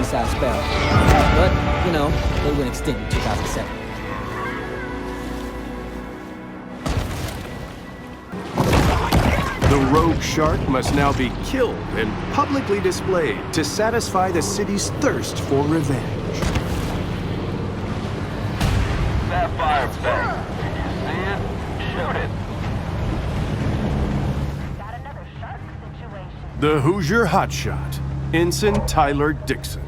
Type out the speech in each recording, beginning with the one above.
seaside spell. But, you know, they went extinct in 2007. The rogue shark must now be killed and publicly displayed to satisfy the city's thirst for revenge. Sapphire Bay. You see it? Shoot it. Got another shark situation. The Hoosier hotshot, Ensign Tyler Dixon.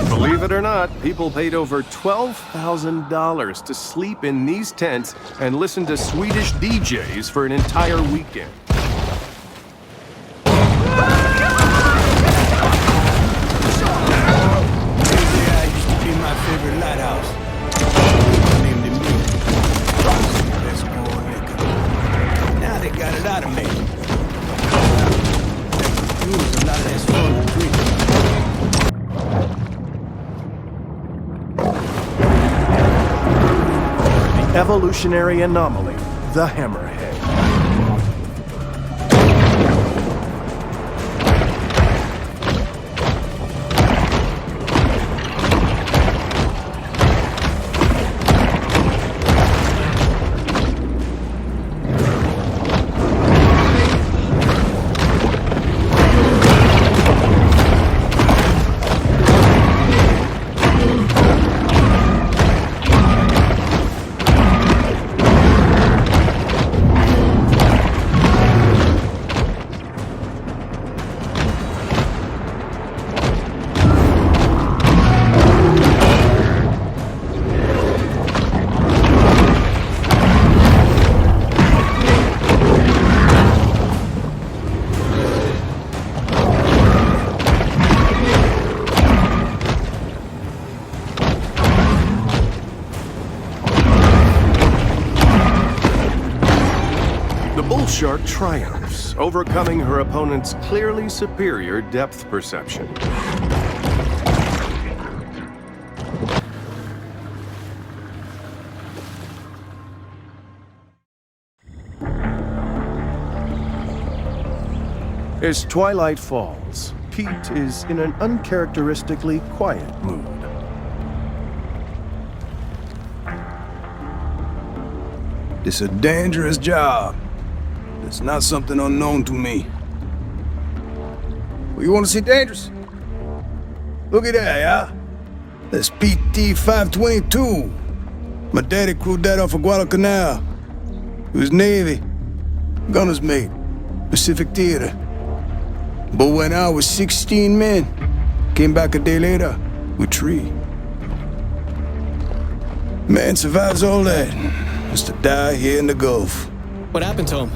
Believe it or not, people paid over $12,000 to sleep in these tents and listen to Swedish DJs for an entire weekend. My favorite lighthouse. Named him me. Best boy liquor. Now they got it out of me. It was a lot less fun to drink. The evolutionary anomaly, the hammerhead. Shark triumphs, overcoming her opponent's clearly superior depth perception. As twilight falls, Pete is in an uncharacteristically quiet mood. It's a dangerous job. It's not something unknown to me. Well, you want to see dangerous? Look at that, yeah? That's PT-522. My daddy crewed that off of Guadalcanal. He was Navy. Gunner's mate. Pacific Theater. But when I was 16 men, came back a day later with 3. Man survives all that. Just to die here in the Gulf. What happened to him?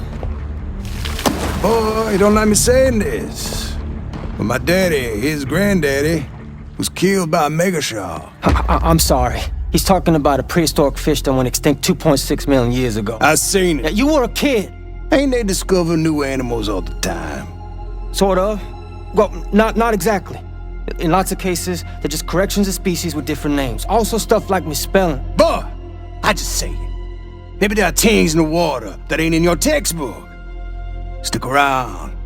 Boy, don't like me saying this, but my daddy, his granddaddy, was killed by a megashark. I'm sorry. He's talking about a prehistoric fish that went extinct 2.6 million years ago. I seen it. Yeah, you were a kid. Ain't they discover new animals all the time? Sort of. Well, not exactly. In lots of cases, they're just corrections of species with different names. Also stuff like misspelling. Boy, I just say it. Maybe there are things in the water that ain't in your textbook. Stick around.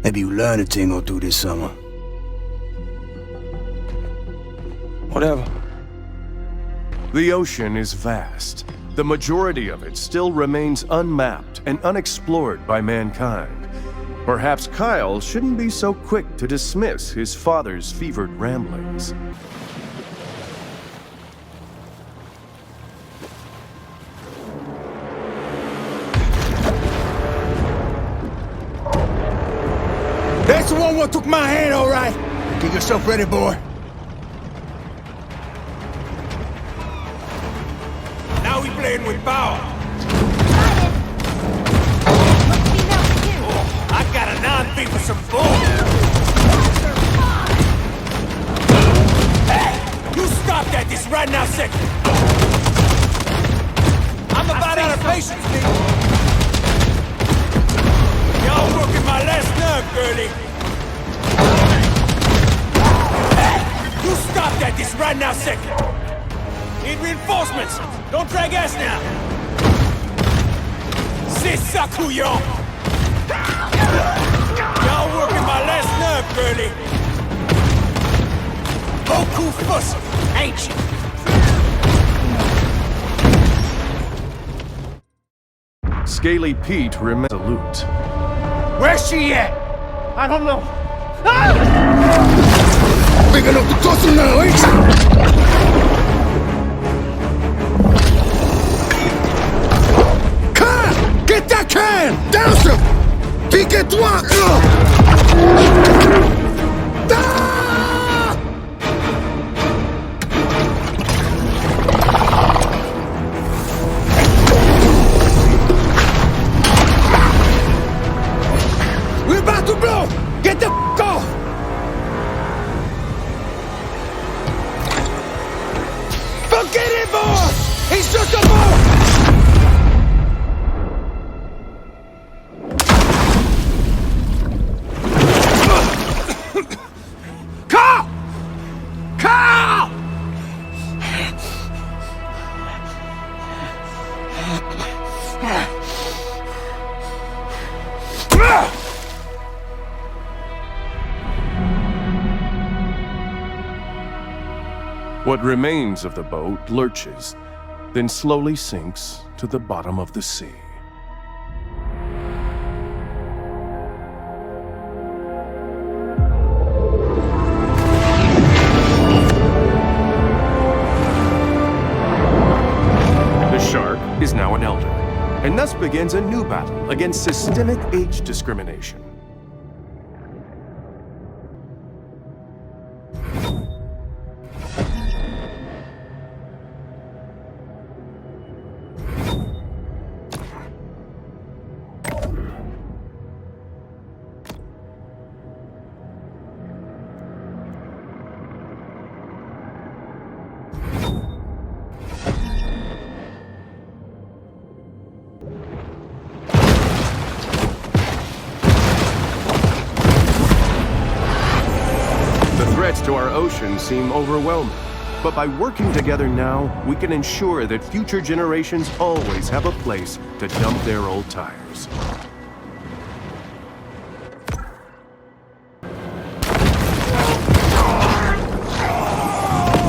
Maybe you learn a thing or two this summer. Whatever. The ocean is vast. The majority of it still remains unmapped and unexplored by mankind. Perhaps Kyle shouldn't be so quick to dismiss his father's fevered ramblings. That's the one what took my hand, all right. Get yourself ready, boy. playing with power. I got a 9 feet with some bull. Hey, you stop that this right now, second. I'm about out of patience, Lee. Y'all working my last nerve, girlie. Hey, you stop that this right now, second. Need reinforcements. Don't drag ass now. C'est ça, couillon. Y'all working my last nerve, girlie. Beaucoup fussy, ain't you? Scaly Pete remains resolute. Where's she at? I don't know. Big enough to tussle now, ain't you? Can! Get that can! Down some! Pique-toi! Ah! We're about to blow! Get the f*** off! Forget it, boss! He's just a boss! Carl! Carl! What remains of the boat lurches, then slowly sinks to the bottom of the sea. The shark is now an elder, and thus begins a new battle against systemic age discrimination. Threats to our ocean seem overwhelming, but by working together now, we can ensure that future generations always have a place to dump their old tires.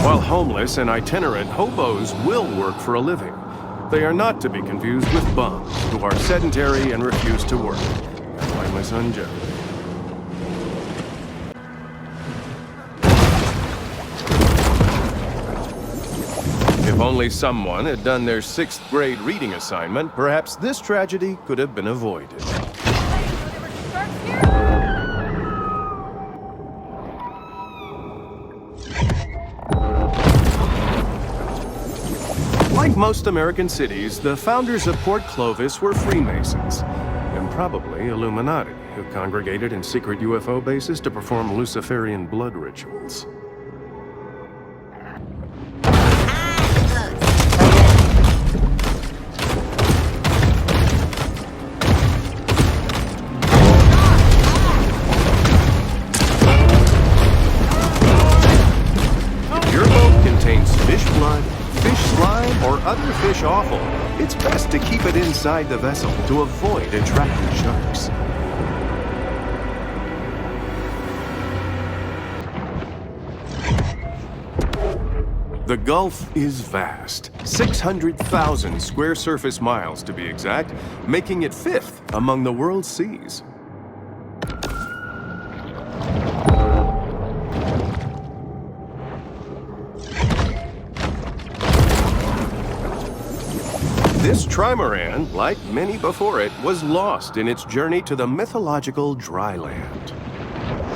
While homeless and itinerant hobos will work for a living, they are not to be confused with bums who are sedentary and refuse to work. Like my son Joe. If only someone had done their 6th grade reading assignment, perhaps this tragedy could have been avoided. Like most American cities, the founders of Port Clovis were Freemasons, and probably Illuminati, who congregated in secret UFO bases to perform Luciferian blood rituals. Fish blood, fish slime, or other fish offal, it's best to keep it inside the vessel to avoid attracting sharks. The Gulf is vast, 600,000 square surface miles to be exact, making it 5th among the world's seas. This trimaran, like many before it, was lost in its journey to the mythological dry land.